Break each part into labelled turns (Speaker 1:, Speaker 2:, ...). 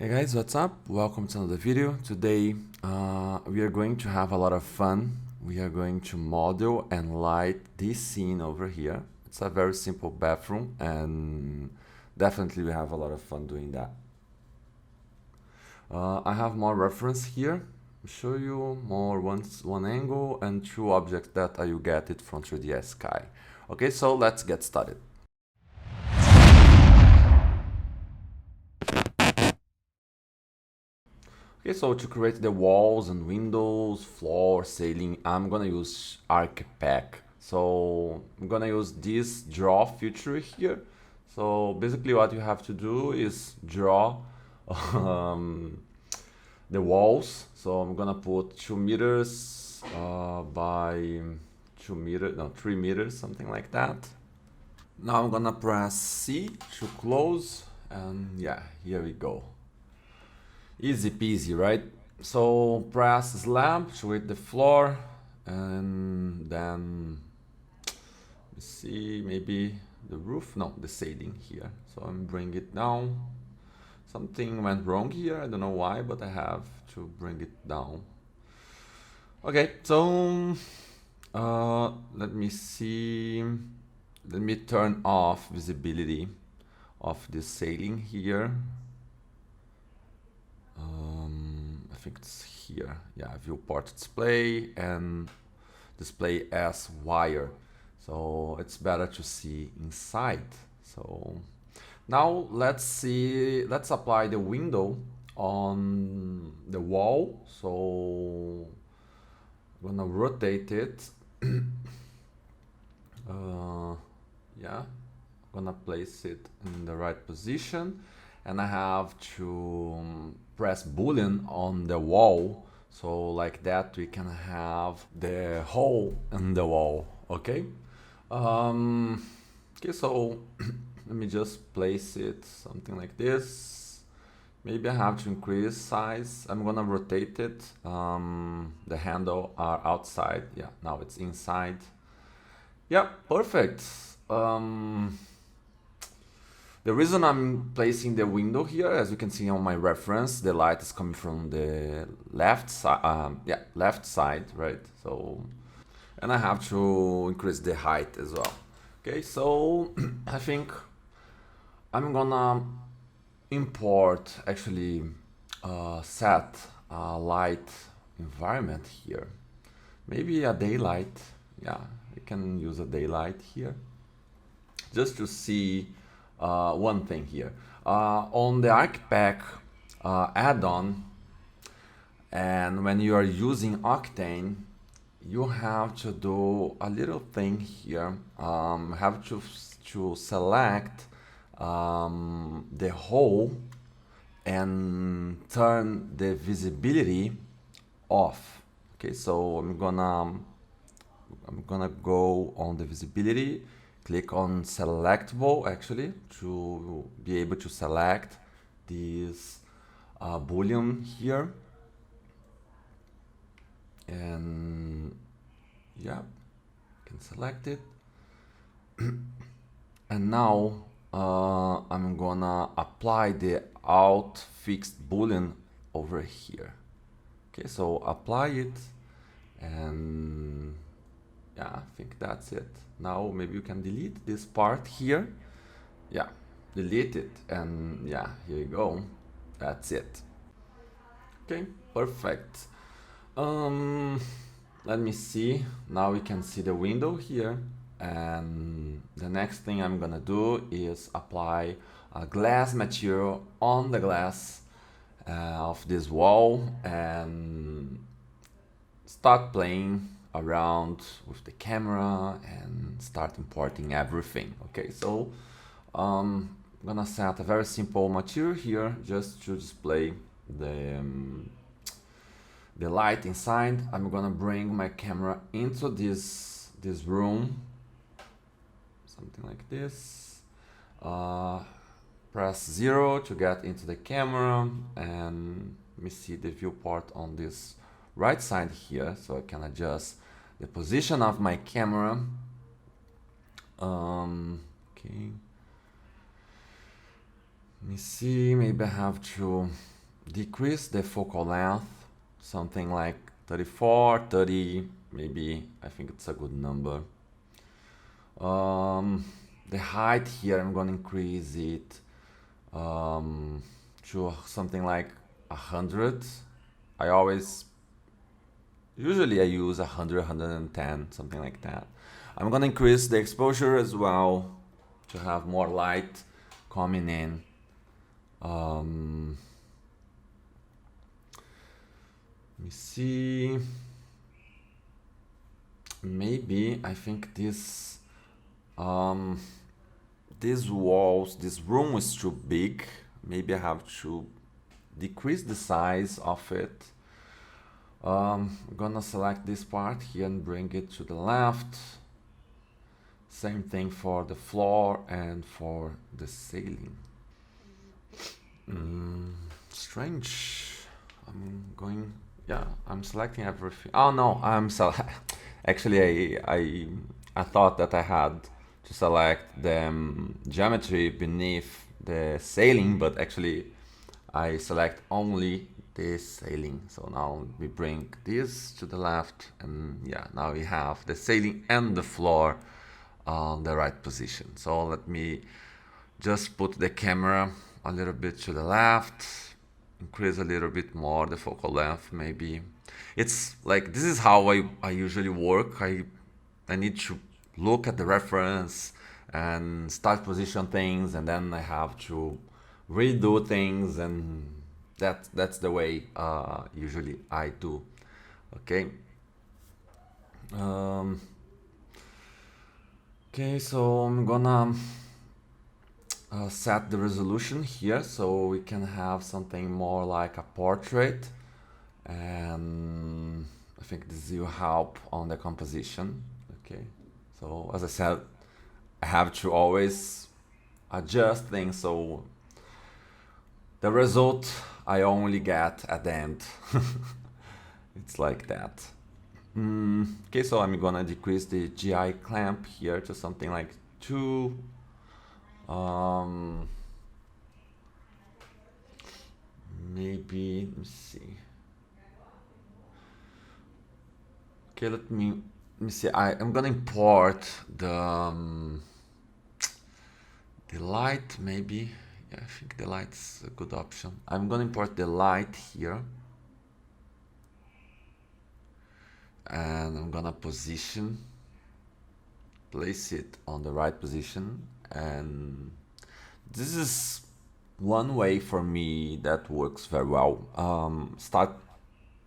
Speaker 1: Hey guys, what's up? Welcome to another video. Today we are going to have a lot of fun. We are going to model and light this scene over here. It's a very simple bathroom and definitely we have a lot of fun doing that. I have more reference here. I'll show you more one angle and two objects that I will get it from 3ds Sky. Okay, so let's get started. Okay, so to create the walls and windows, floor, ceiling, I'm gonna use ArcPack. So I'm gonna use this draw feature here. So basically what you have to do is draw the walls. So I'm gonna put 2 meters by 2 meters, no, 3 meters, something like that. Now I'm gonna press C to close, and yeah, here we go. Easy peasy, right? So press slab to hit the floor, and then see maybe the roof, no, the ceiling here. So I'm bring it down. Something went wrong here, I don't know why, but I have to bring it down. Okay, so let me see. Let me turn off visibility of the ceiling here. I think it's here. Yeah, viewport display and display as wire. So it's better to see inside. So now let's apply the window on the wall. So I'm gonna rotate it. Yeah, I'm gonna place it in the right position, and I have to press Boolean on the wall, so like that we can have the hole in the wall. Okay, okay, so let me just place it something like this. Maybe I have to increase size. I'm gonna rotate it. The handle are outside. Yeah, now it's inside. Yeah, perfect. The reason I'm placing the window here, as you can see on my reference, the light is coming from the left side. Yeah, left side, right? So, and I have to increase the height as well. Okay, so I think I'm gonna import, actually set a light environment here. Maybe a daylight. Yeah, we can use a daylight here. Just to see one thing here. On the ArcPack add-on, and when you are using Octane, you have to do a little thing here. Have to select the whole and turn the visibility off. Okay, so I'm gonna go on the visibility, click on selectable actually to be able to select this boolean here, and yeah, can select it. And now I'm gonna apply the alt fixed boolean over here. Okay, so apply it, and yeah, I think that's it. Now maybe you can delete this part here. Yeah, delete it, and yeah, here you go. That's it. Okay, perfect. Let me see. Now we can see the window here, and the next thing I'm gonna do is apply a glass material on the glass of this wall and start playing around with the camera and start importing everything. Okay, so I'm gonna set a very simple material here just to display the light inside. I'm gonna bring my camera into this room, something like this. Press 0 to get into the camera, and let me see the viewport on this right side here, so I can adjust the position of my camera. Okay. Let me see, maybe I have to decrease the focal length, something like 34, 30, maybe. I think it's a good number. The height here, I'm gonna increase it to something like 100. Usually I use 100, 110, something like that. I'm gonna increase the exposure as well to have more light coming in. Let me see. Maybe I think these walls, this room is too big. Maybe I have to decrease the size of it. I'm gonna select this part here and bring it to the left. Same thing for the floor and for the ceiling. Strange. I'm selecting everything. Oh no, actually I thought that I had to select the geometry beneath the ceiling, but actually I select only this ceiling. So now we bring this to the left, and yeah, now we have the ceiling and the floor on the right position. So let me just put the camera a little bit to the left, increase a little bit more the focal length maybe. It's like, this is how I usually work. I need to look at the reference and start position things, and then I have to redo things, and that's the way usually I do. Okay. Okay, so I'm gonna set the resolution here so we can have something more like a portrait, and I think this will help on the composition. Okay, so as I said, I have to always adjust things, so the result I only get at the end. It's like that. Okay, so I'm gonna decrease the GI clamp here to something like 2. Maybe, let me see. Okay, let me see. I'm gonna import the light, maybe. Yeah, I think the light's a good option. I'm gonna import the light here, and I'm gonna place it on the right position, and this is one way for me that works very well. Start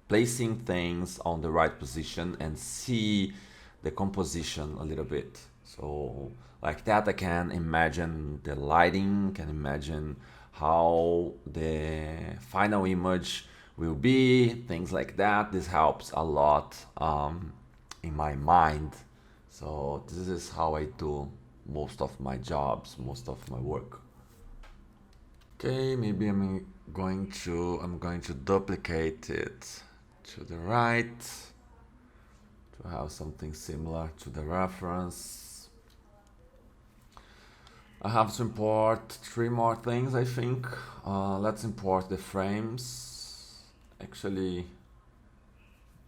Speaker 1: placing things on the right position and see the composition a little bit. So like that I can imagine the lighting, can imagine how the final image will be, things like that. This helps a lot in my mind. So this is how I do most of my jobs, most of my work. Okay, maybe I'm going to duplicate it to the right to have something similar to the reference. I have to import 3 more things, I think. Let's import the frames. Actually,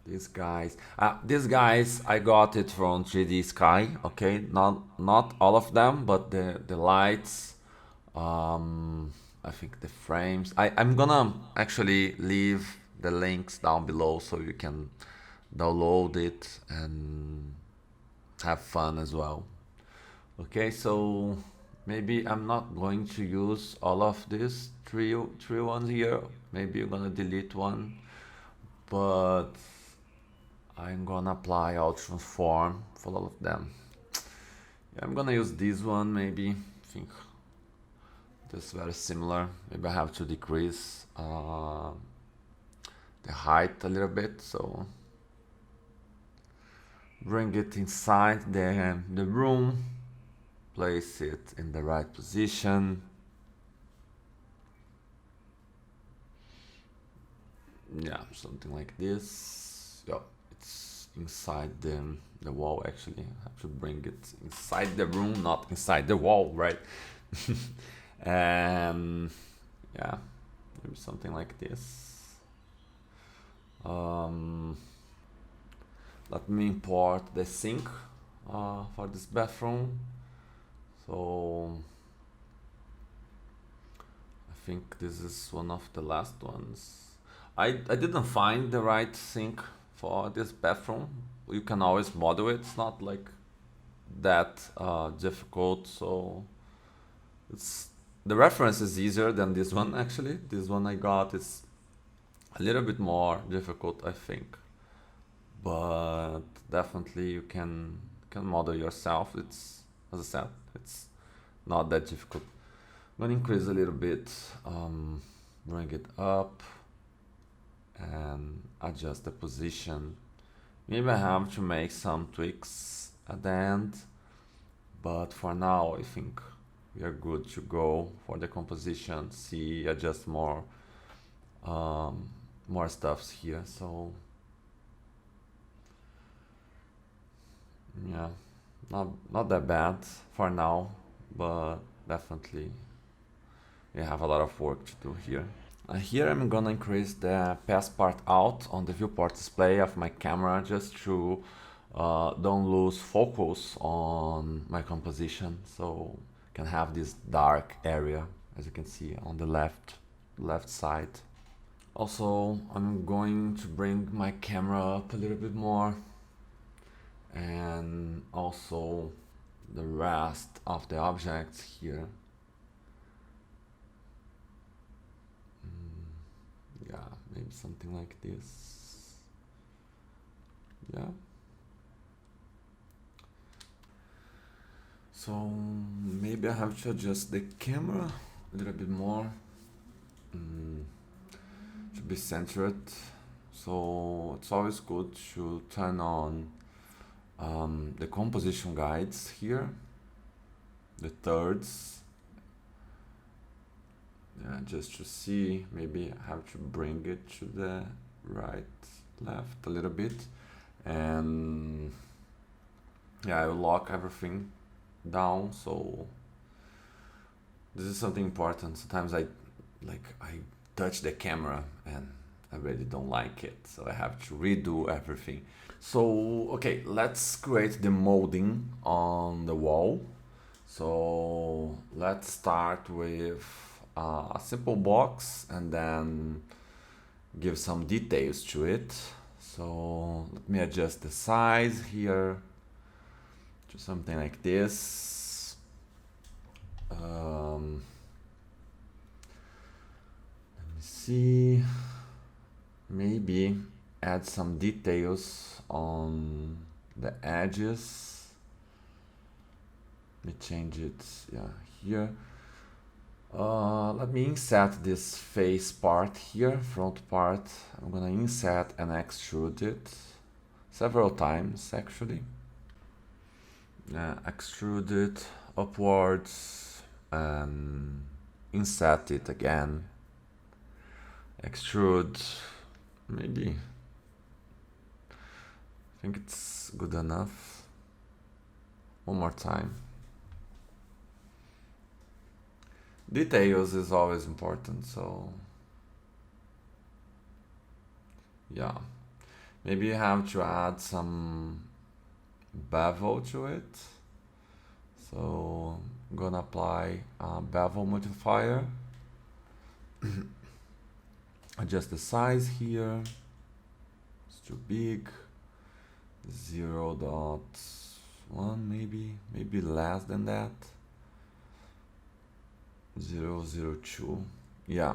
Speaker 1: these guys I got it from 3D Sky. Okay, not all of them, but the lights, I think the frames. I'm gonna actually leave the links down below so you can download it and have fun as well. Okay, so maybe I'm not going to use all of these three ones here. Maybe I'm gonna delete one, but I'm gonna apply all transform for all of them. Yeah, I'm gonna use this one maybe. I think that's very similar. Maybe I have to decrease the height a little bit, so bring it inside the room, place it in the right position. Yeah, something like this. Yeah, it's inside the wall. Actually, I have to bring it inside the room, not inside the wall, right? And yeah, maybe something like this. Let me import the sink for this bathroom. So I think this is one of the last ones. I didn't find the right sink for this bathroom. You can always model it. It's not like that difficult. So it's the reference is easier than this one actually. This one I got is a little bit more difficult, I think. But definitely you can model yourself. It's, as I said, it's not that difficult. I'm gonna increase a little bit, bring it up and adjust the position. Maybe I have to make some tweaks at the end, but for now I think we are good to go for the composition. See, adjust more stuffs here. So yeah, not that bad for now, but definitely we have a lot of work to do here. Here I'm gonna increase the pass part out on the viewport display of my camera just to don't lose focus on my composition, so can have this dark area as you can see on the left side. Also, I'm going to bring my camera up a little bit more, and also the rest of the objects here. Yeah, maybe something like this. Yeah. So maybe I have to adjust the camera a little bit more to be centered. So it's always good to turn on the composition guides here, the thirds. Yeah, just to see, maybe I have to bring it to the right, left a little bit, and yeah, I will lock everything down. So this is something important. Sometimes I touch the camera and I really don't like it, so I have to redo everything. So okay, let's create the molding on the wall. So let's start with a simple box and then give some details to it. So let me adjust the size here to something like this. Let me see, maybe add some details on the edges. Let me change it, yeah, here. Let me inset this face part here, front part. I'm gonna inset and extrude it several times actually. Extrude it upwards and inset it again. Extrude, maybe. I think it's good enough. One more time. Details is always important, so yeah. Maybe you have to add some bevel to it. So I'm gonna apply a bevel modifier. Adjust the size here. It's too big. 0.1 maybe less than that. 0.02. Yeah,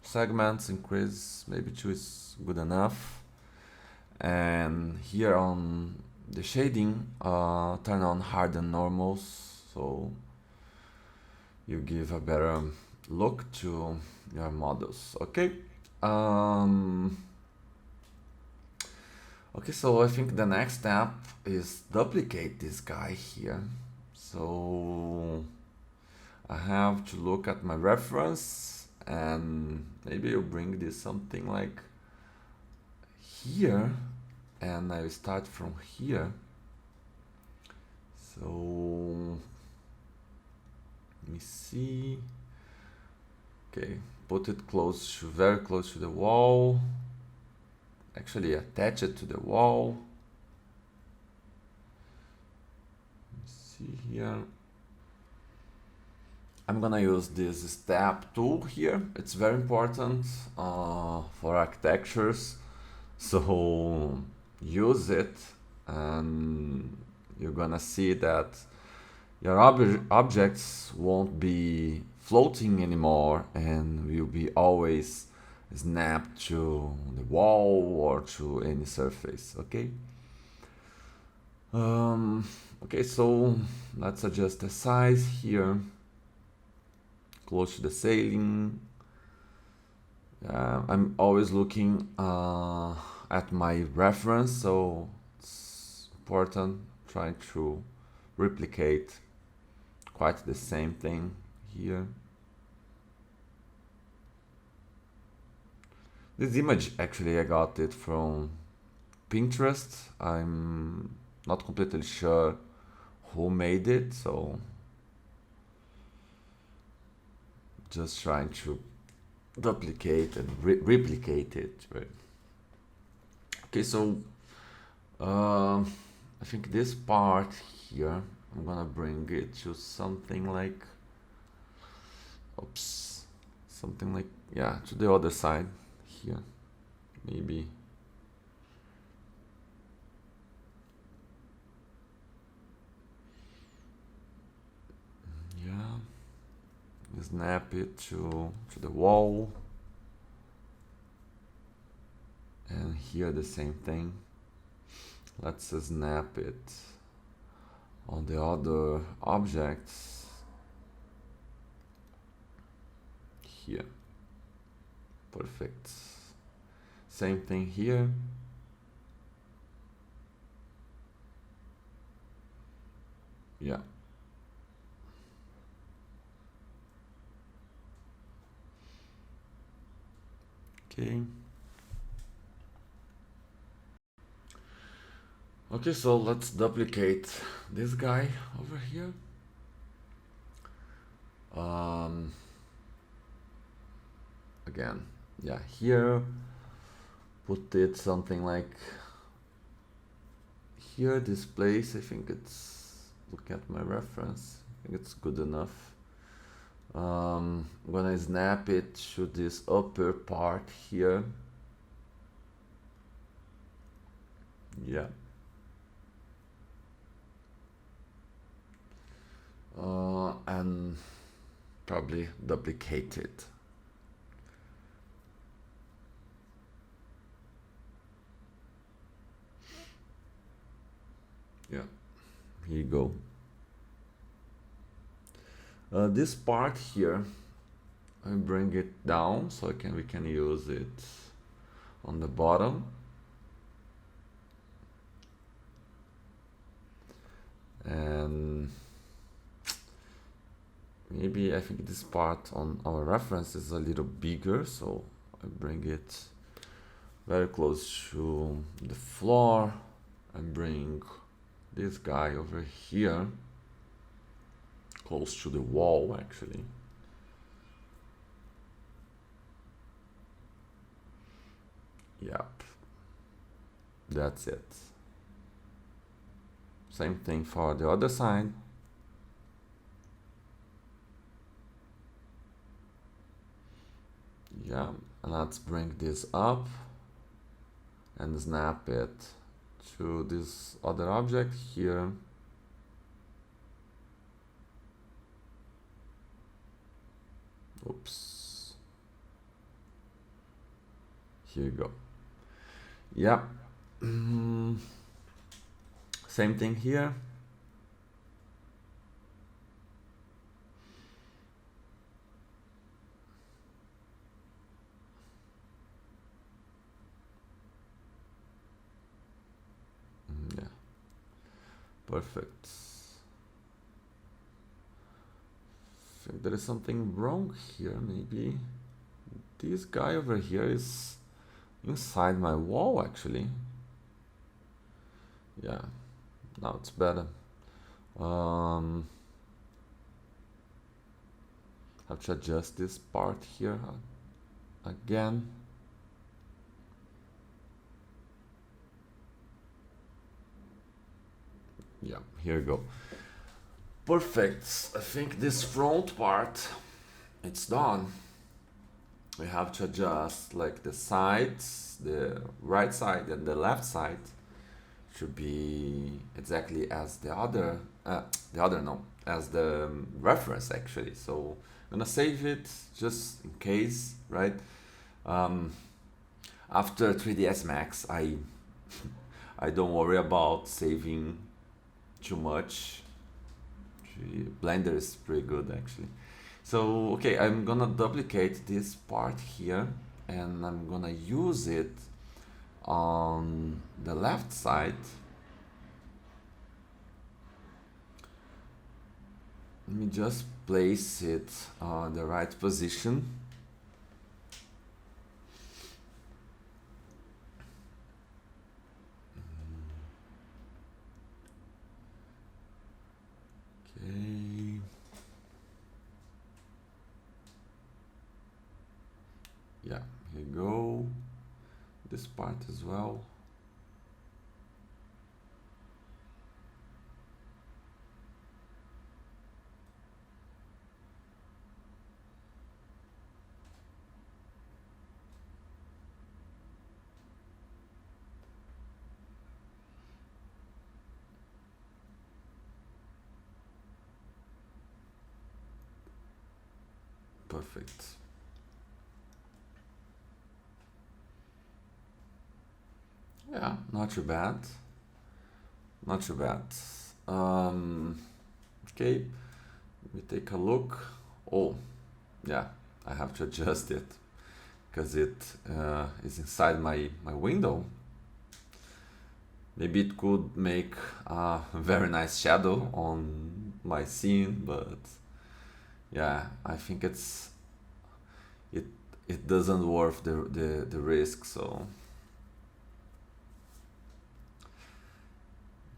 Speaker 1: segments increase, maybe 2 is good enough. And here on the shading, turn on harden normals, so you give a better look to your models. Okay. Okay, so I think the next step is duplicate this guy here. So I have to look at my reference and maybe you bring this something like here, and I will start from here. So let me see. Okay, put it close to, very close to the wall. Actually attach it to the wall. Let's see here. I'm gonna use this step tool here. It's very important for architectures. So use it and you're gonna see that your objects won't be floating anymore and will be always snapped to the wall or to any surface, okay? Okay, so let's adjust the size here, close to the ceiling. I'm always looking at my reference, so it's important trying to replicate quite the same thing here. This image, actually, I got it from Pinterest. I'm not completely sure who made it, so just trying to duplicate and replicate it, right? Okay, so I think this part here, I'm gonna bring it to something like, oops, something like, yeah, to the other side here, maybe. Yeah, snap it to the wall. And here the same thing. Let's snap it on the other objects here. Perfect. Same thing here. Yeah. Okay. Okay, so let's duplicate this guy over here. Again, yeah, here, put it something like here, this place, I think it's, look at my reference, I think it's good enough. I'm gonna snap it to this upper part here. Yeah. And probably duplicate it. Yeah, here you go. This part here, I bring it down so we can use it on the bottom. And maybe I think this part on our reference is a little bigger, so I bring it very close to the floor and bring this guy over here, close to the wall actually. Yep, that's it. Same thing for the other side. Yeah, and let's bring this up and snap it to this other object here. Oops. Here you go. Yeah. Same thing here. Yeah. Perfect. I think there is something wrong here, maybe. This guy over here is inside my wall actually. Yeah, now it's better. Have to adjust this part here again. Yeah, here we go. Perfect. I think this front part, it's done. We have to adjust like the sides, the right side and the left side should be exactly as the other no, as the reference actually. So I'm gonna save it just in case, right? After 3ds Max, I I don't worry about saving too much. Blender is pretty good actually. So okay, I'm gonna duplicate this part here and I'm gonna use it on the left side. Let me just place it on the right position. Okay. Yeah, here you go. This part as well. Perfect. Yeah, not too bad. Not too bad. Okay, let me take a look. Oh, yeah, I have to adjust it because it is inside my window. Maybe it could make a very nice shadow on my scene, but yeah, I think it doesn't worth the risk. So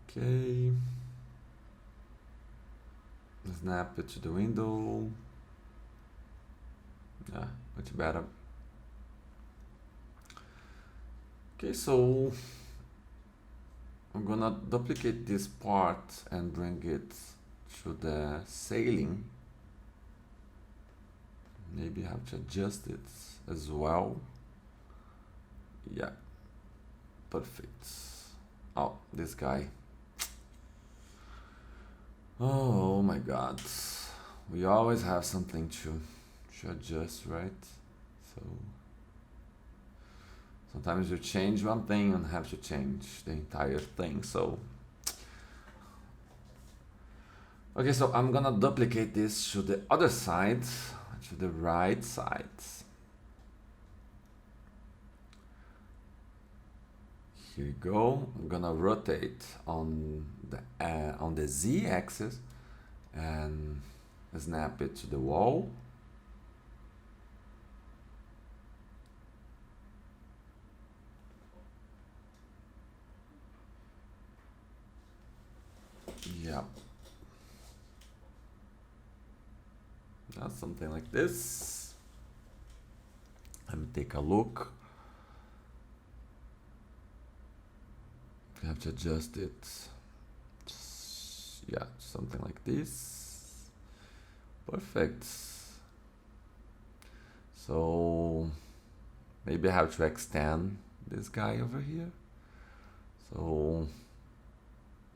Speaker 1: okay, snap it to the window. Yeah, much better. Okay, so I'm gonna duplicate this part and bring it to the sailing. Maybe have to adjust it as well. Yeah, perfect. Oh, this guy. Oh my god. We always have something to adjust, right? So sometimes you change one thing and have to change the entire thing. So okay, so I'm gonna duplicate this to the other side, to the right side. Here you go. I'm gonna rotate on the Z-axis and snap it to the wall. Yeah. That's something like this. Let me take a look. We have to adjust it. Yeah, something like this. Perfect. So maybe I have to extend this guy over here. So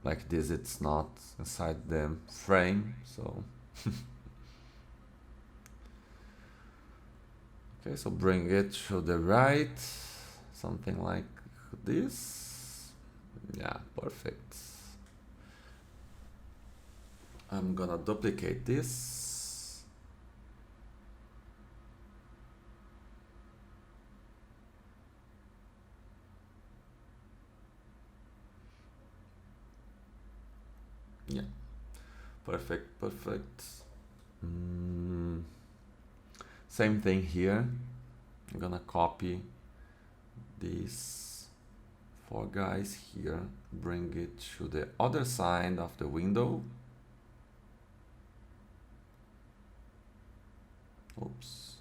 Speaker 1: like this, it's not inside the frame. So okay, so bring it to the right, something like this. Yeah, perfect. I'm gonna duplicate this. Yeah, perfect, perfect. Same thing here. I'm gonna copy these 4 guys here, bring it to the other side of the window. Oops.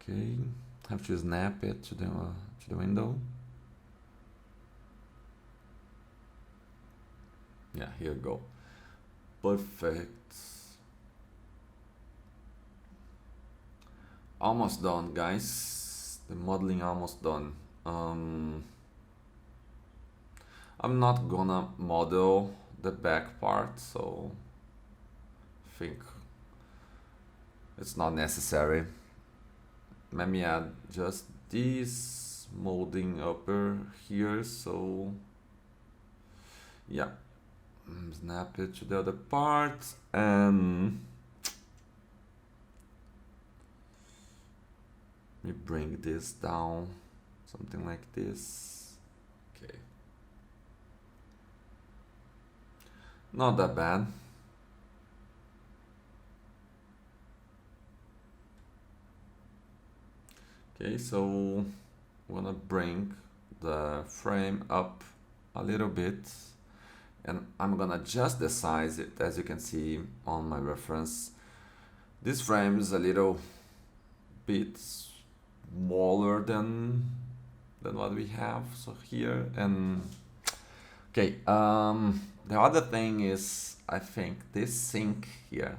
Speaker 1: Okay, have to snap it to the window. Yeah, here we go. Perfect. Almost done, guys. The modeling almost done. I'm not gonna model the back part, so I think it's not necessary. Let me add just this molding upper here, so yeah, snap it to the other part, and let me bring this down, something like this. Okay, not that bad. Okay, so I'm gonna bring the frame up a little bit, and I'm gonna adjust the size. As you can see on my reference, this frame is a little bit smaller than what we have so here. And okay, the other thing is, I think this sink here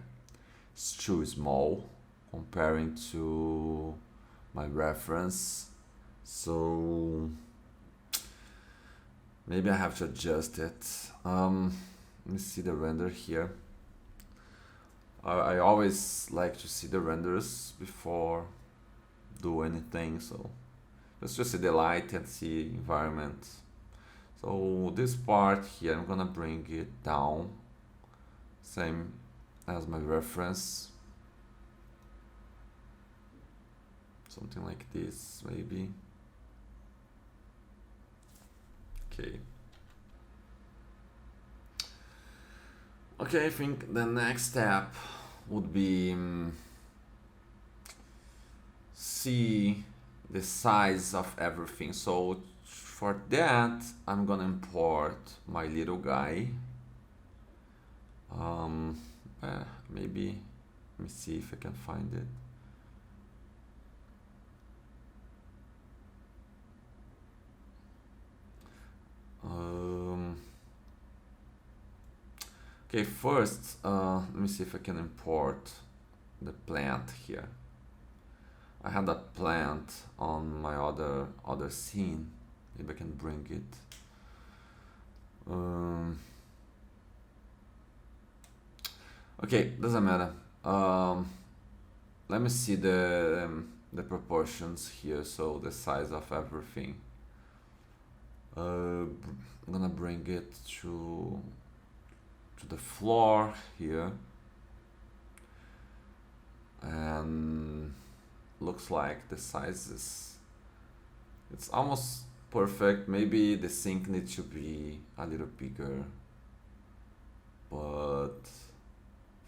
Speaker 1: is too small comparing to my reference, so maybe I have to adjust it. Let me see the render here. I always like to see the renders before do anything, so let's just see the light and see environment. So this part here, I'm gonna bring it down, same as my reference. Something like this, maybe. Okay. Okay, I think the next step would be see the size of everything. So for that, I'm gonna import my little guy. Maybe, let me see if I can find it. Okay, first, let me see if I can import the plant here. I had that plant on my other scene. Maybe I can bring it. Okay, doesn't matter. Let me see the proportions here. So the size of everything. I'm gonna bring it to the floor here, and looks like the size it's almost perfect. Maybe the sink needs to be a little bigger, but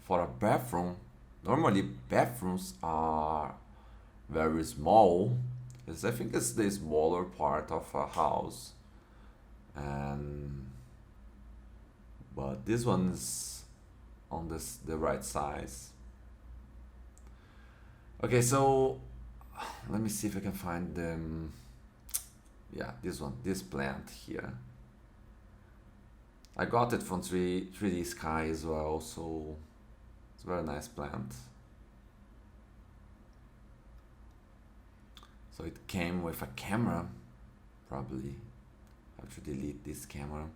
Speaker 1: for a bathroom, normally bathrooms are very small. I think it's the smaller part of a house, but this one is on the right size. Okay, so let me see if I can find them. Yeah, this plant here. I got it from 3D Sky as well, so it's a very nice plant. So it came with a camera, probably. I have to delete this camera.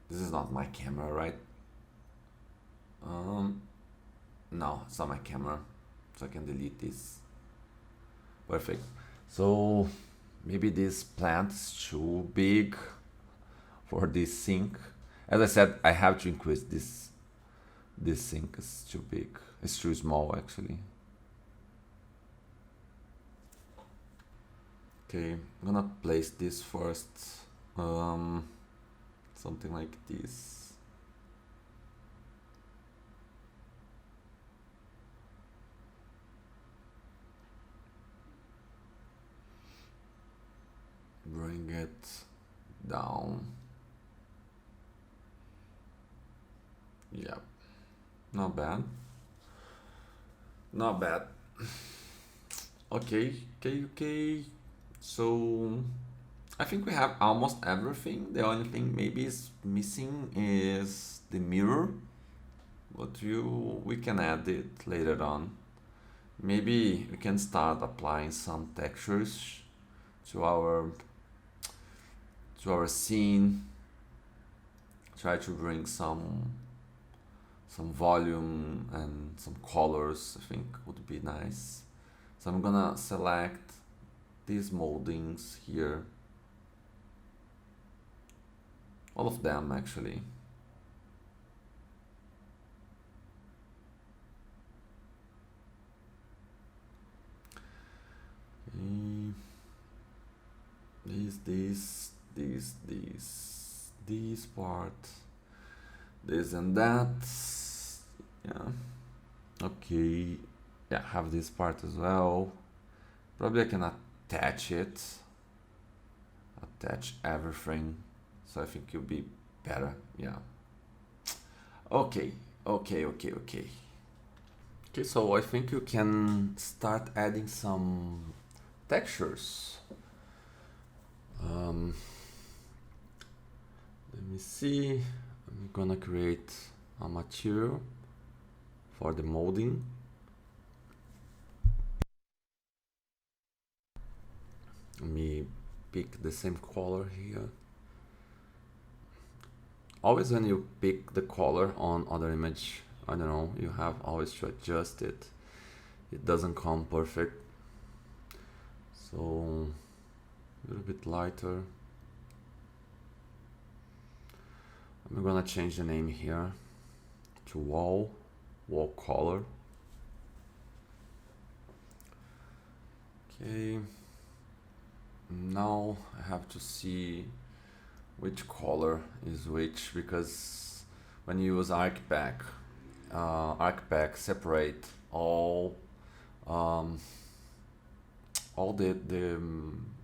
Speaker 1: This is not my camera, right? No, it's not my camera, so I can delete this. Perfect. So maybe this plant is too big for this sink. As I said, I have to increase this. This sink is too big. It's too small, actually. Okay, I'm gonna place this first. Something like this. Bring it down. Yeah, not bad. Not bad. Okay. So I think we have almost everything. The only thing maybe is missing is the mirror, but we can add it later on. Maybe we can start applying some textures to our scene. Try to bring some volume and some colors. I think would be nice. So I'm gonna select these moldings here, all of them actually. Okay. This part, this and that. Yeah. Okay. Yeah, have this part as well. Probably I can attach it. Attach everything. So I think it'll be better. Yeah. Okay. Okay, so I think you can start adding some textures. Let me see. I'm gonna create a material for the molding. Let me pick the same color here. Always when you pick the color on other image, I don't know, you have always to adjust it. It doesn't come perfect. So a little bit lighter. I'm gonna change the name here to wall color. Okay. Now I have to see which color is which, because when you use ArcPack, separate all the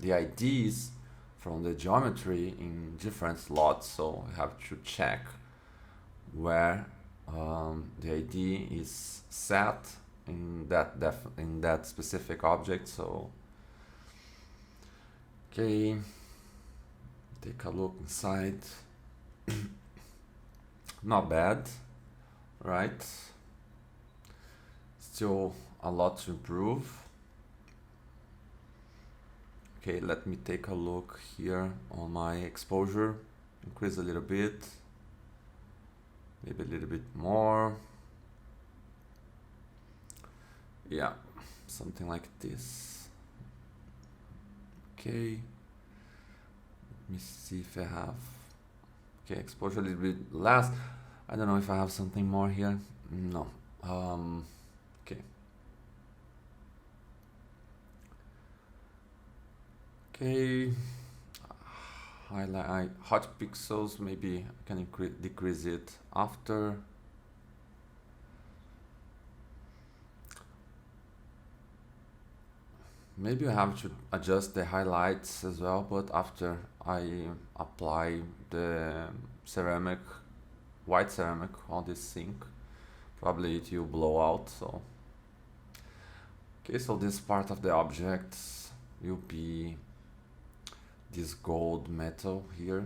Speaker 1: IDs from the geometry in different slots, so you have to check where the ID is set in that specific object. So okay, take a look inside. Not bad, right? Still a lot to improve. Okay, let me take a look here on my exposure. Increase a little bit, maybe a little bit more. Yeah, something like this. Okay, let me see if I have, okay, exposure a little bit less. I don't know if I have something more here. No. Okay. Okay. Highlight hot pixels. Maybe I can decrease it after. Maybe I have to adjust the highlights as well, but after I apply the ceramic, white ceramic on this sink, probably it will blow out. So okay, so this part of the object will be this gold metal here.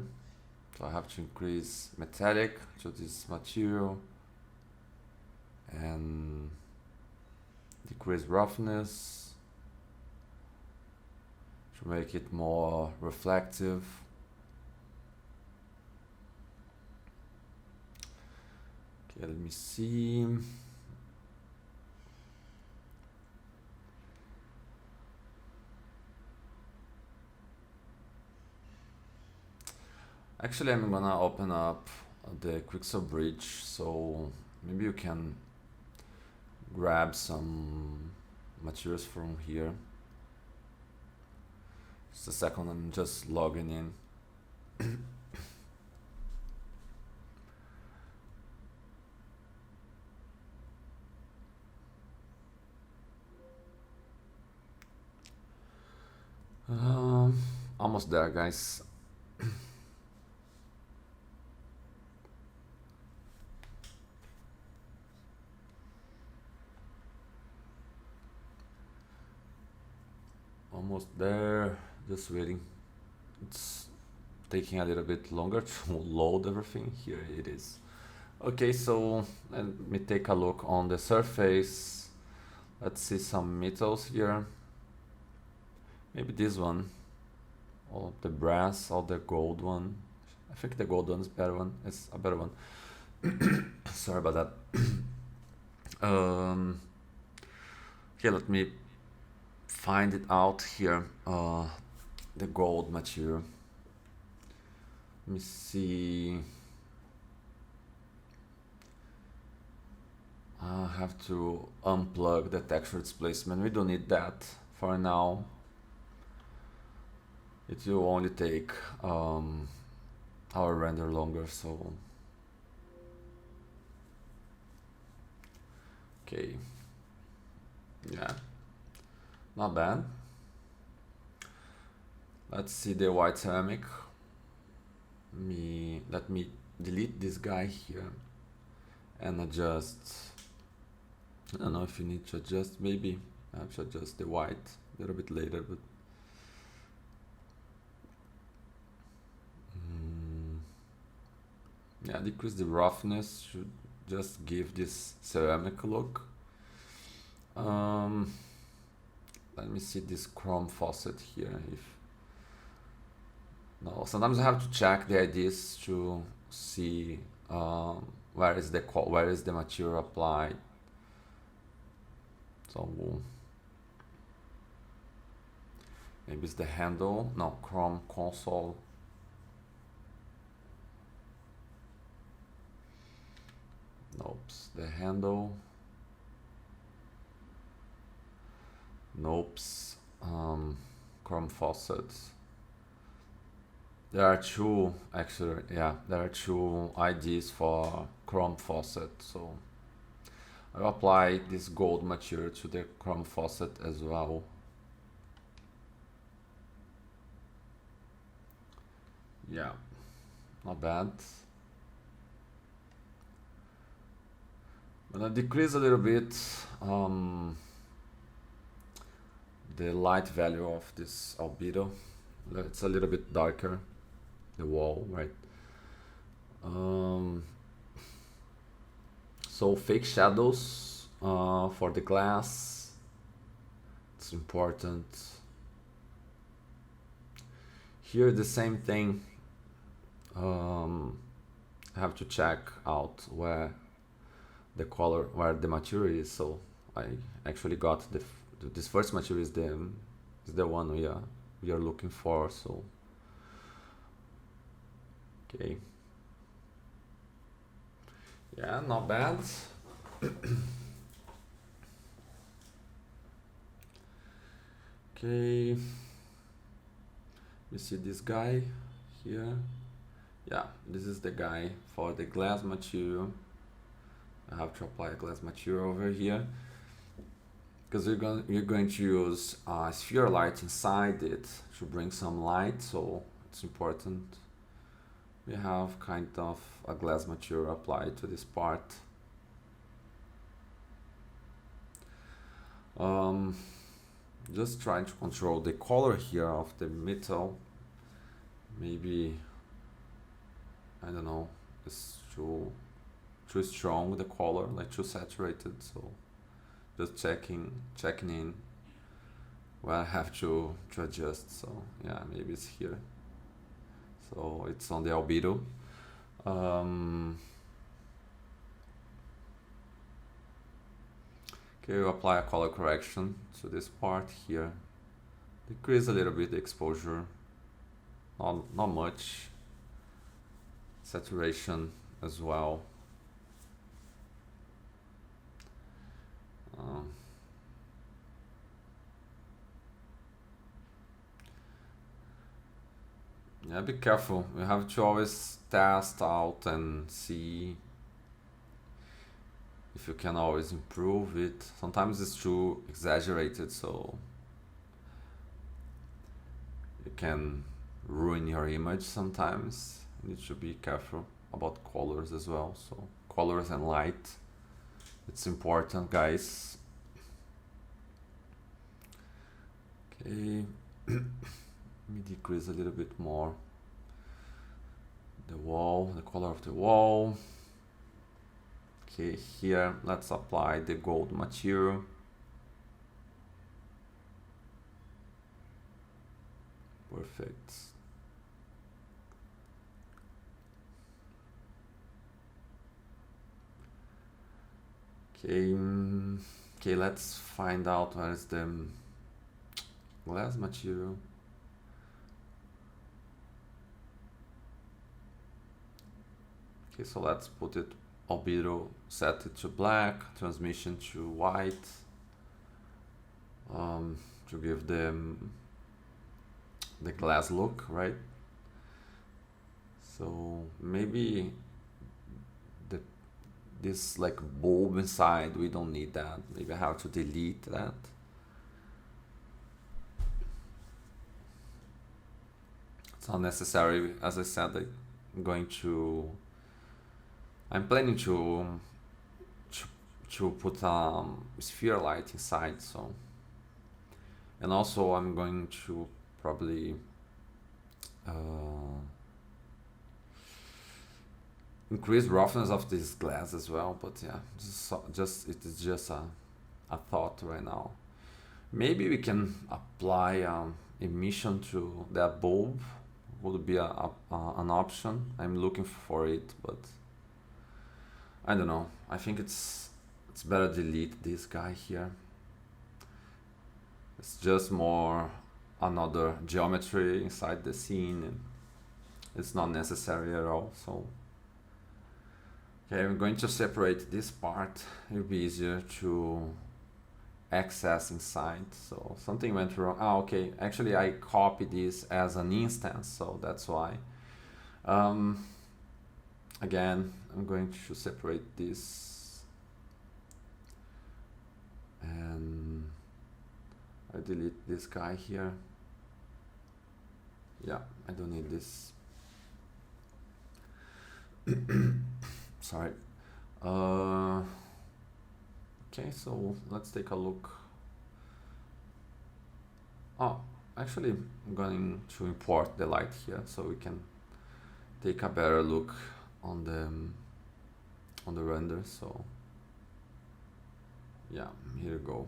Speaker 1: So I have to increase metallic to this material and decrease roughness to make it more reflective. Okay, let me see. Actually, I'm gonna open up the Quixel bridge, so maybe you can grab some materials from here. Just a second, I'm just logging in. Almost there, guys. almost there, just waiting. It's taking a little bit longer to load everything. Here it is. Okay, so let me take a look on the surface. Let's see some metals here. Maybe this one, or the brass, or the gold one. I think the gold one is better one. It's a better one. Sorry about that. Okay, let me find it out here. The gold material. Let me see. I have to unplug the texture displacement. We don't need that for now. It will only take our render longer, so okay, yeah, not bad. Let's see the white ceramic. Let me delete this guy here and adjust. I don't know if you need to adjust, maybe I have to adjust the white a little bit later, but yeah, decrease the roughness, should just give this ceramic look. Let me see this chrome faucet here. No, sometimes I have to check the IDs to see where is the material applied. So maybe it's the handle. No, chrome console. Nope, the handle. Nope, chrome faucets. There are two, actually, yeah, there are two IDs for chrome faucet, so I'll apply this gold material to the chrome faucet as well. Yeah, not bad. I'm gonna decrease a little bit the light value of this albedo. It's a little bit darker, the wall, right? So fake shadows for the glass, it's important. Here the same thing. I have to check out where the color, where the material is. So I actually got this first material is the one we are looking for. So okay, yeah, not bad. Okay, you see this guy here. Yeah, this is the guy for the glass material. I have to apply a glass material over here because we're going to use sphere light inside it to bring some light, so it's important we have kind of a glass material applied to this part. Just trying to control the color here of the metal. Maybe, I don't know, it's too strong, the color, like too saturated, so just checking in where I have to adjust. So yeah, maybe it's here, so it's on the albedo. Okay, we'll apply a color correction to this part here, decrease a little bit the exposure, not much, saturation as well. Yeah, be careful. You have to always test out and see if you can always improve it. Sometimes it's too exaggerated, so you can ruin your image sometimes. You need to be careful about colors as well. So colors and light, it's important, guys. Okay, let me decrease a little bit more the wall, the color of the wall. Okay, here let's apply the gold material. Perfect. Okay, okay, let's find out where is the glass material. Okay, so let's put it albedo, set it to black, transmission to white, to give them the glass look, right? So maybe this like bulb inside, we don't need that. Maybe I have to delete that. It's not necessary. As I said, I'm planning to put sphere light inside, so, and also I'm going to probably increase roughness of this glass as well, but yeah, it is just a thought right now. Maybe we can apply emission to that bulb, would be an option. I'm looking for it, but I don't know. I think it's better delete this guy here. It's just more another geometry inside the scene, and it's not necessary at all. So okay, I'm going to separate this part. It'll be easier to access inside. So something went wrong. Ah, okay, actually I copied this as an instance, so that's why. Again, I'm going to separate this, and I delete this guy here. Yeah, I don't need this. Sorry. Okay, so let's take a look. Oh, actually, I'm going to import the light here so we can take a better look on the render. So yeah, here you go.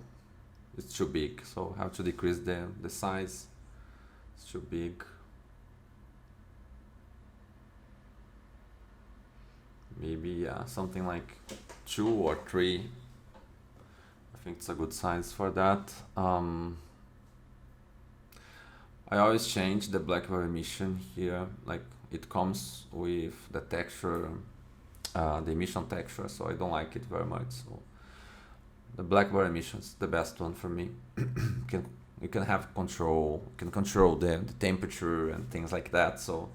Speaker 1: It's too big, so I have to decrease the size. It's too big. Maybe something like 2 or 3. I think it's a good size for that. I always change the blackboard emission here, like it comes with the texture, the emission texture, so I don't like it very much. So the blackboard emission is the best one for me. You can have control, you can control the temperature and things like that. So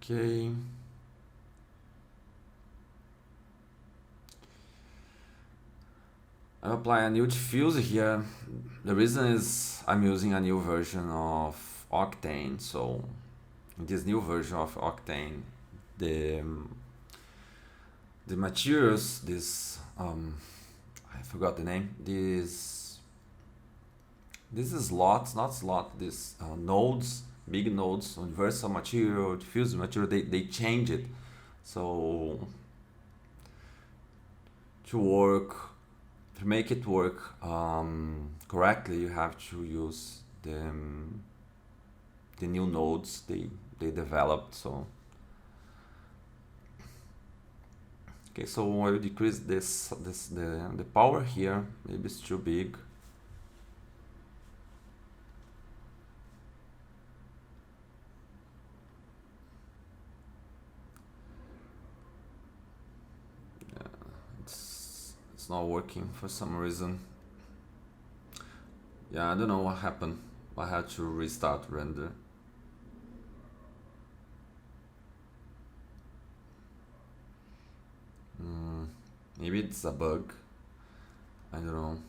Speaker 1: okay. I'm applying a new diffuser here. The reason is I'm using a new version of Octane. So in this new version of Octane, the materials, this I forgot the name. This is slots, not slot. This nodes, big nodes, universal material, diffuser material. They change it. So to make it work correctly, you have to use the new nodes they developed. So okay, so I will decrease the power here. Maybe it's too big. It's not working for some reason. Yeah, I don't know what happened. I had to restart render. Maybe it's a bug. I don't know.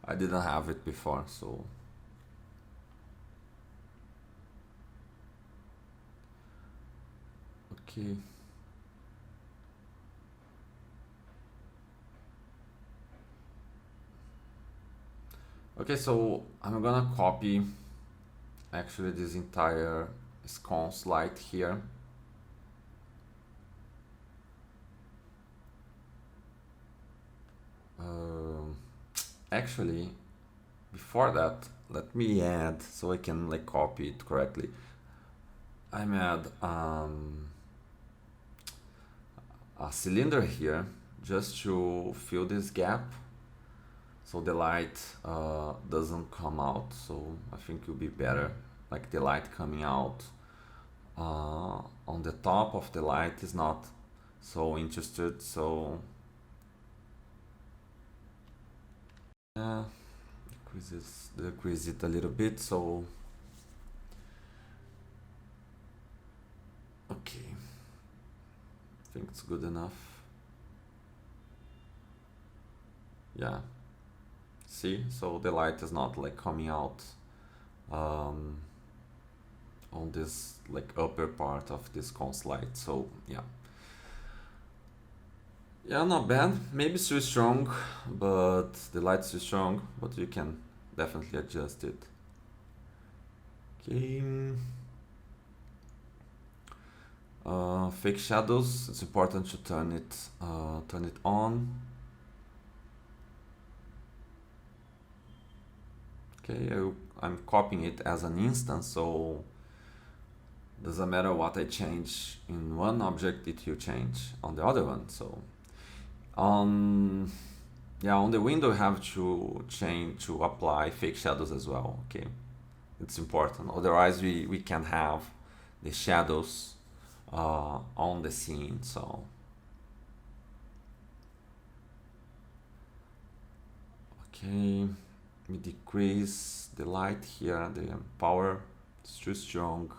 Speaker 1: I didn't have it before, so okay. Okay, so I'm gonna copy actually this entire sconce light here. Actually, before that, let me add so I can like copy it correctly. I'm add a cylinder here just to fill this gap so the light doesn't come out. So I think it will be better, like the light coming out on the top of the light is not so interested. So yeah, decrease it a little bit. So okay, I think it's good enough. Yeah, see, so the light is not like coming out on this like upper part of this cone light. So yeah, not bad. Maybe it's too strong, but the light's too strong, but you can definitely adjust it. Okay. Fake shadows, it's important to turn it on. Okay, I'm copying it as an instance, so doesn't matter what I change in one object, it will change on the other one. So on the window, you have to apply fake shadows as well. Okay, it's important. Otherwise, we can have the shadows on the scene. So okay, we decrease the light here. The power is too strong.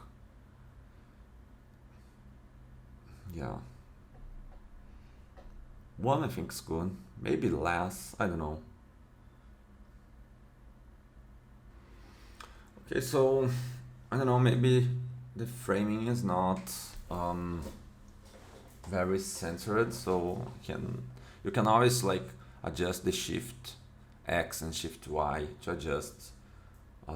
Speaker 1: Yeah, one I think is good. Maybe less. I don't know. Okay, so I don't know. Maybe the framing is not very centered, so you can always like adjust the shift X and shift Y to adjust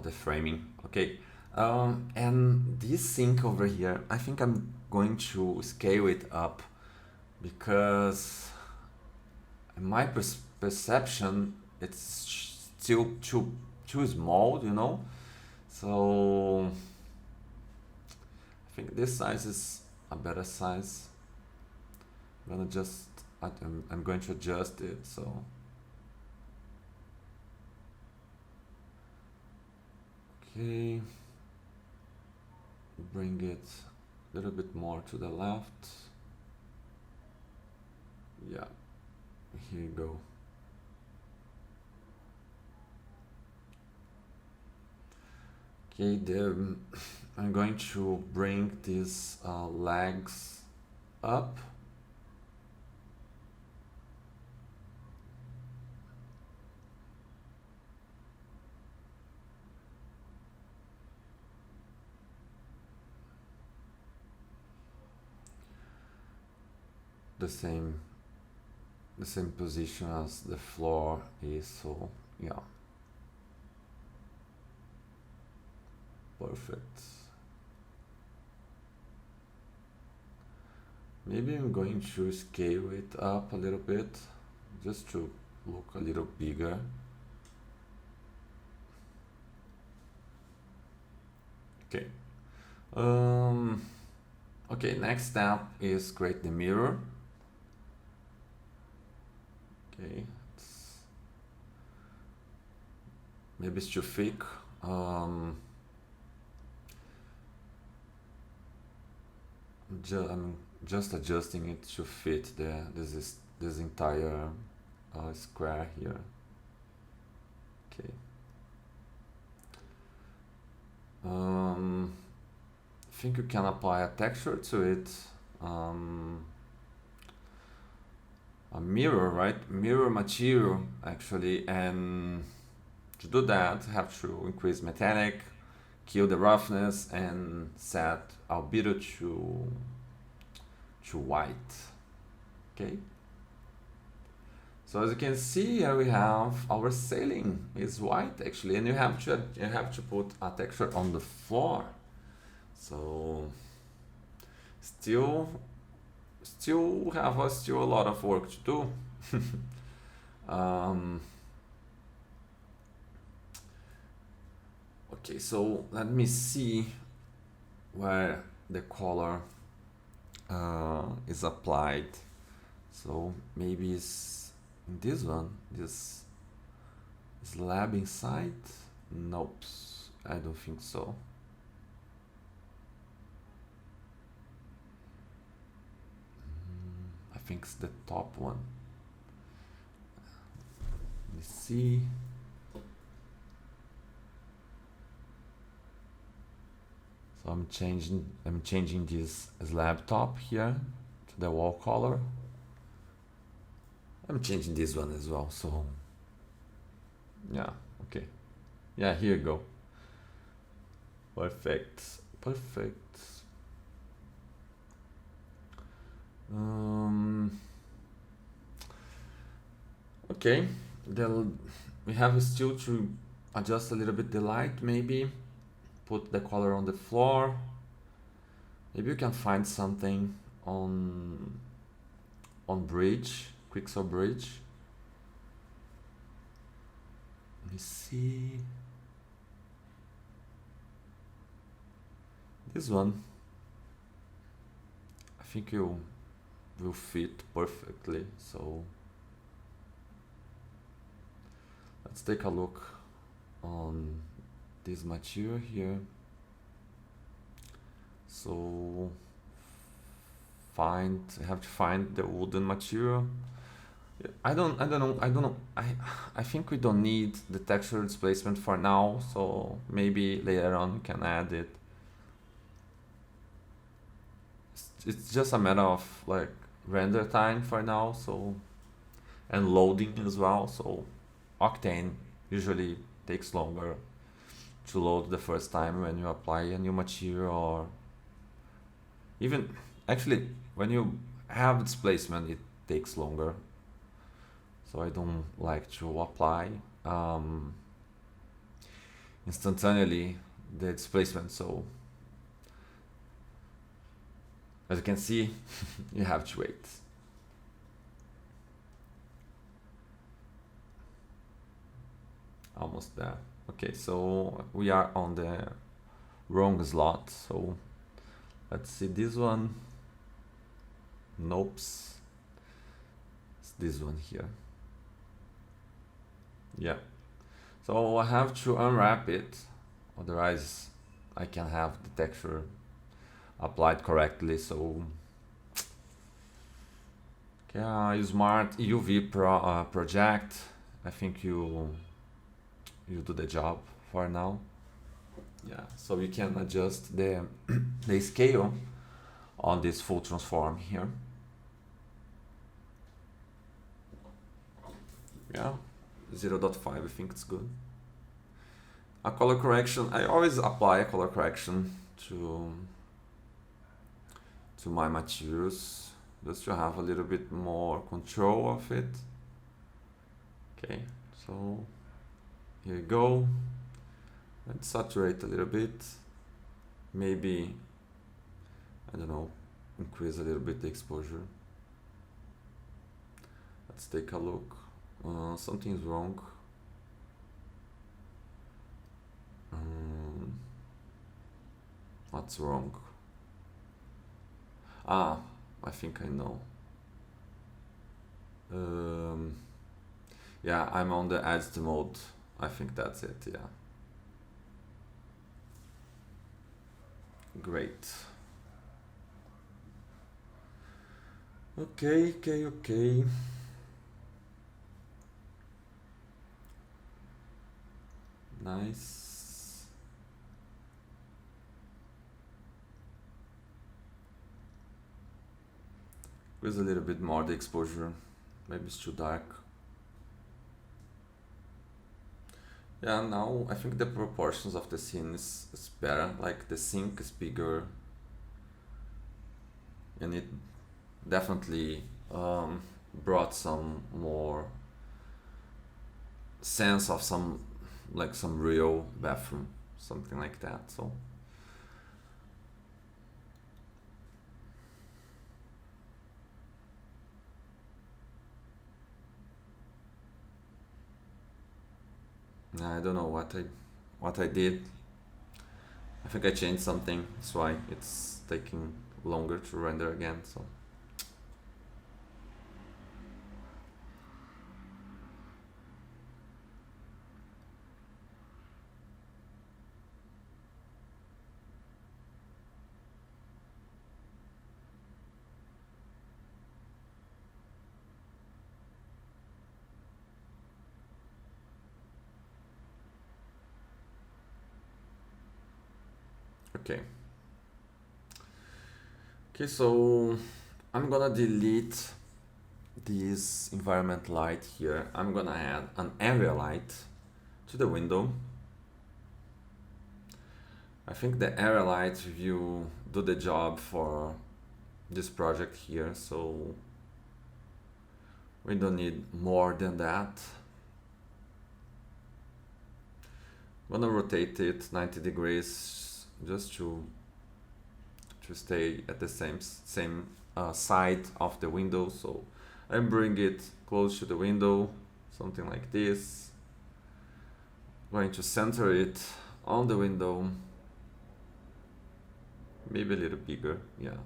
Speaker 1: the framing. Okay, and this sync over here, I think I'm going to scale it up because in my perception it's still too small, you know. So I think this size is a better size. I'm going to adjust it. So okay, bring it a little bit more to the left. Yeah, here you go. Okay, I'm going to bring these legs up. The same position as the floor is, so yeah, perfect. Maybe I'm going to scale it up a little bit just to look a little bigger. Okay. Okay, next step is create the mirror. Okay, maybe it's too thick. I'm just adjusting it to fit this entire square here. Okay. I think you can apply a texture to it. A mirror, right? Mirror material actually, and to do that, I have to increase metallic, kill the roughness, and set albedo to white. Okay. So as you can see here, we have our ceiling is white actually, and you have to put a texture on the floor. So still have a lot of work to do. Okay, so let me see where the color is applied. So maybe it's in this one, this slab inside. Nope, I don't think so. I think it's the top one. Let me see. So I'm changing this slab top here to the wall color. I'm changing this one as well, so yeah, okay. Yeah, here you go. Perfect. Okay, we have still to adjust a little bit the light, maybe put the color on the floor. Maybe you can find something on bridge, Quixel bridge. Let me see. This one, I think you will fit perfectly. So let's take a look on this material here. So I have to find the wooden material. I don't know. I think we don't need the texture displacement for now, so maybe later on we can add it. It's just a matter of like render time for now, so, and loading as well. So Octane usually takes longer to load the first time when you apply a new material, or even actually when you have displacement it takes longer. So I don't like to apply instantaneously the displacement. So as you can see, you have to wait. Almost there. Okay, so we are on the wrong slot. So let's see this one. Nope. It's this one here. Yeah. So I have to unwrap it, otherwise I can have the texture applied correctly. So yeah, smart UV project. I think you do the job for now. Yeah, so you can adjust the the scale on this full transform here. Yeah, 0.5, I think it's good. A color correction, I always apply a color correction to my materials, just to have a little bit more control of it. Okay, so here you go. Let's saturate a little bit. Maybe, I don't know, increase a little bit the exposure. Let's take a look. Something's wrong. What's wrong? Ah, I think I know. Yeah, I'm on the edge mode. I think that's it, yeah. Great. Okay. Nice. With a little bit more the exposure. Maybe it's too dark. Yeah, now I think the proportions of the scene is better. Like the sink is bigger, and it definitely brought some more sense of some real bathroom, something like that. So I don't know what I did. I think I changed something, that's why it's taking longer to render again. So okay. Okay, so I'm gonna delete this environment light here. I'm gonna add an area light to the window. I think the area light will do the job for this project here, so we don't need more than that. I'm gonna rotate it 90 degrees just to stay at the same side of the window. So I bring it close to the window, something like this. I'm going to center it on the window, maybe a little bigger, yeah.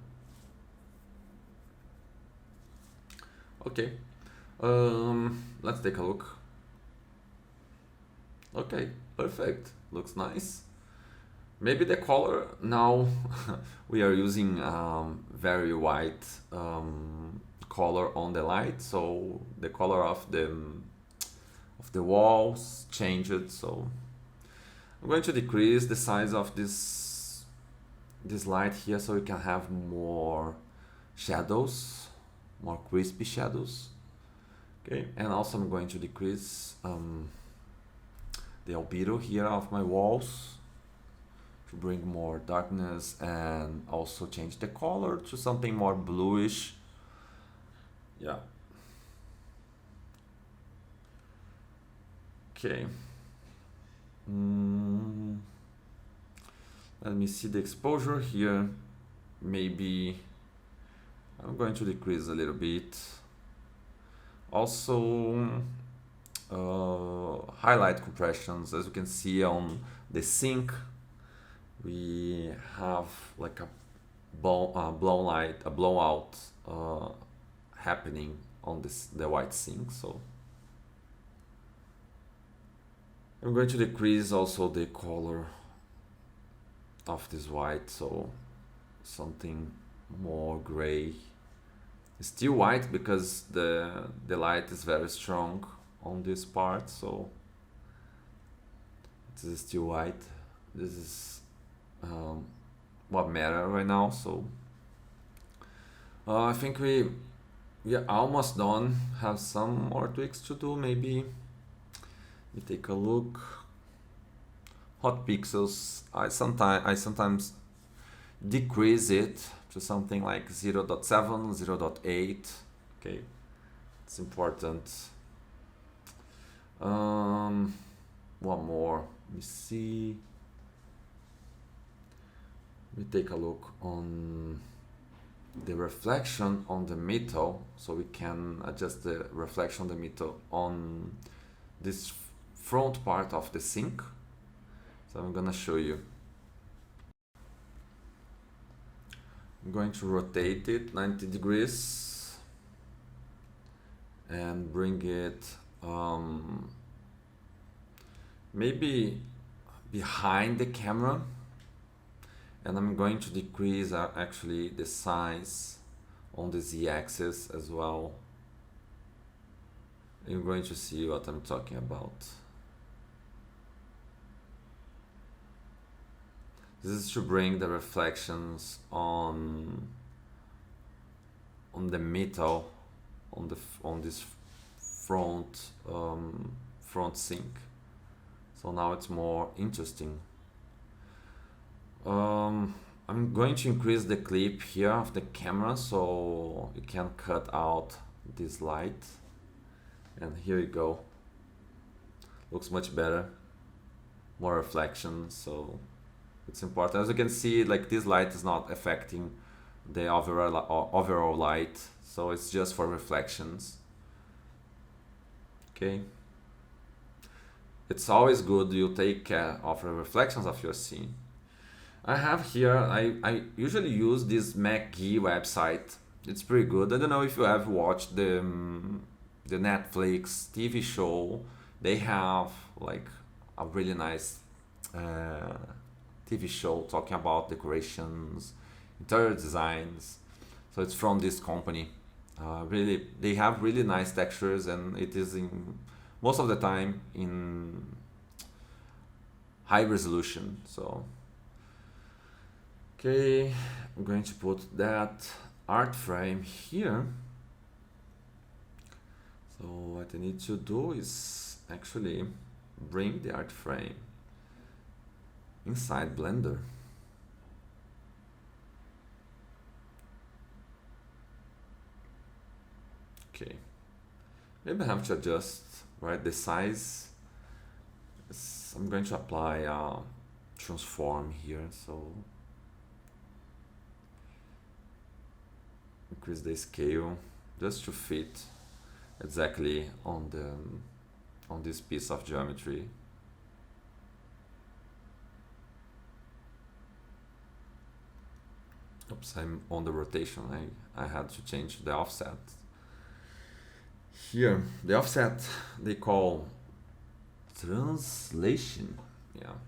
Speaker 1: Okay, let's take a look. Okay, perfect, looks nice. Maybe the color now we are using very white color on the light, so the color of the walls changed. So I'm going to decrease the size of this light here so we can have more shadows, more crispy shadows. Okay, and also I'm going to decrease the albedo here of my walls to bring more darkness, and also change the color to something more bluish. Yeah. Okay. Let me see the exposure here. Maybe I'm going to decrease a little bit. Also, highlight compressions. As you can see on the sink, we have like a blowout happening on the white sink. So I'm going to decrease also the color of this white, so something more gray. It's still white because the light is very strong on this part, so it is still white. This is what matters right now. So I think we are almost done. Have some more tweaks to do. Maybe you take a look. Hot pixels. I sometimes decrease it to something like 0.7, 0.8. Okay, it's important. One more. Let me see. We take a look on the reflection on the metal, so we can adjust the reflection on the metal on this front part of the sink. So I'm gonna show you. I'm going to rotate it 90 degrees and bring it maybe behind the camera, and I'm going to decrease actually the size on the z-axis as well. You're going to see what I'm talking about. This is to bring the reflections on the metal on this front sink. So now it's more interesting. I'm going to increase the clip here of the camera so you can cut out this light. And here you go. looks much better, more reflection, so it's important. As you can see, like this light is not affecting the overall light, so it's just for reflections. Okay. It's always good you take care of the reflections of your scene. I have here, I usually use this MacGee website. It's pretty good. I don't know if you have watched the Netflix TV show. They have like a really nice TV show talking about decorations, interior designs. So it's from this company. Really, they have really nice textures, and it is in most of the time in high resolution. So okay, I'm going to put that art frame here. So what I need to do is actually bring the art frame inside Blender. Okay, maybe I have to adjust, right, the size. I'm going to apply a transform here, so increase the scale just to fit exactly on this piece of geometry. Oops, I'm on the rotation. I had to change the offset. Here, the offset they call translation. Yeah.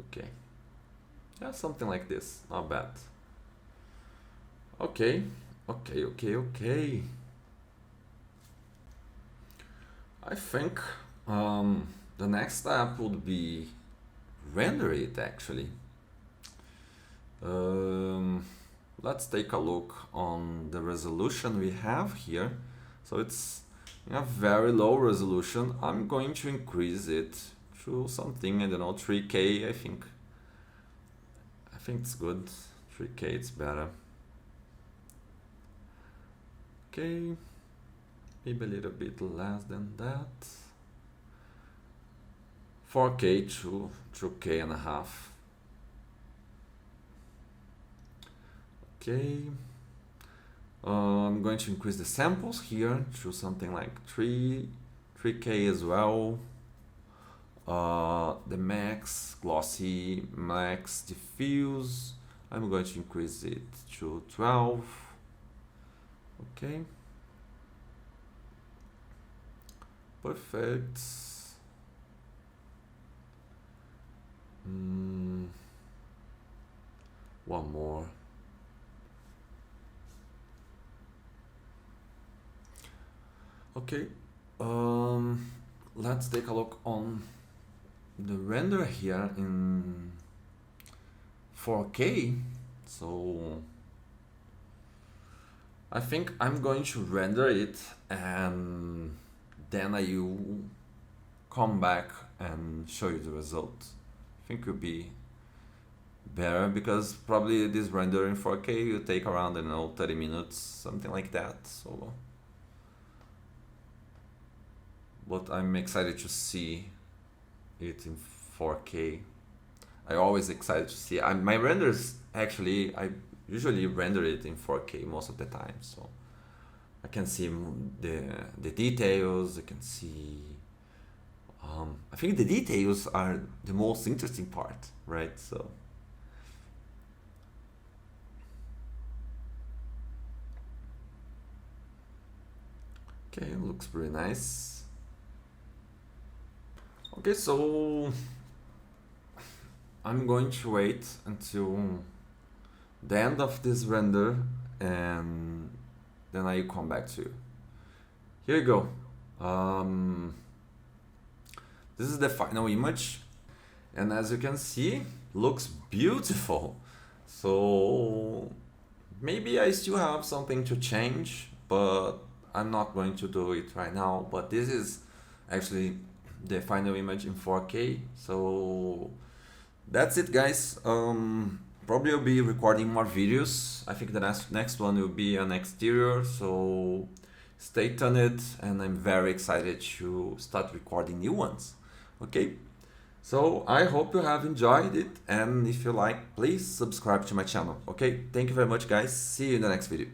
Speaker 1: Okay. Yeah, something like this. Not bad. Okay. Okay. I think the next step would be render it actually. Let's take a look on the resolution we have here. So it's a very low resolution. I'm going to increase it to something, I don't know, 3K. I think it's good. 3K, it's better. Okay, maybe a little bit less than that. 4K to 2K and a half. Okay, I'm going to increase the samples here to something like 3K as well. The max glossy, max diffuse, I'm going to increase it to 12. Okay, perfect. One more. Okay, let's take a look on the render here in 4K. So I think I'm going to render it and then I will come back and show you the result. I think it will be better because probably this render in 4K will take around, I don't know, 30 minutes, something like that. So, but I'm excited to see it in 4K. I always excited to see. My renders actually, I usually render it in 4K most of the time, so I can see the details. I can see. I think the details are the most interesting part, right? So. Okay, looks pretty nice. Okay, so I'm going to wait until the end of this render and then I come back to you. Here you go. This is the final image, and as you can see, looks beautiful. So maybe I still have something to change, but I'm not going to do it right now. But this is actually the final image in 4K. So that's it, guys. Probably I'll be recording more videos. I think the next one will be an exterior. So Stay tuned, and I'm very excited to start recording new ones. Okay? So I hope you have enjoyed it, and if you like, please subscribe to my channel. Okay? Thank you very much, guys. See you in the next video.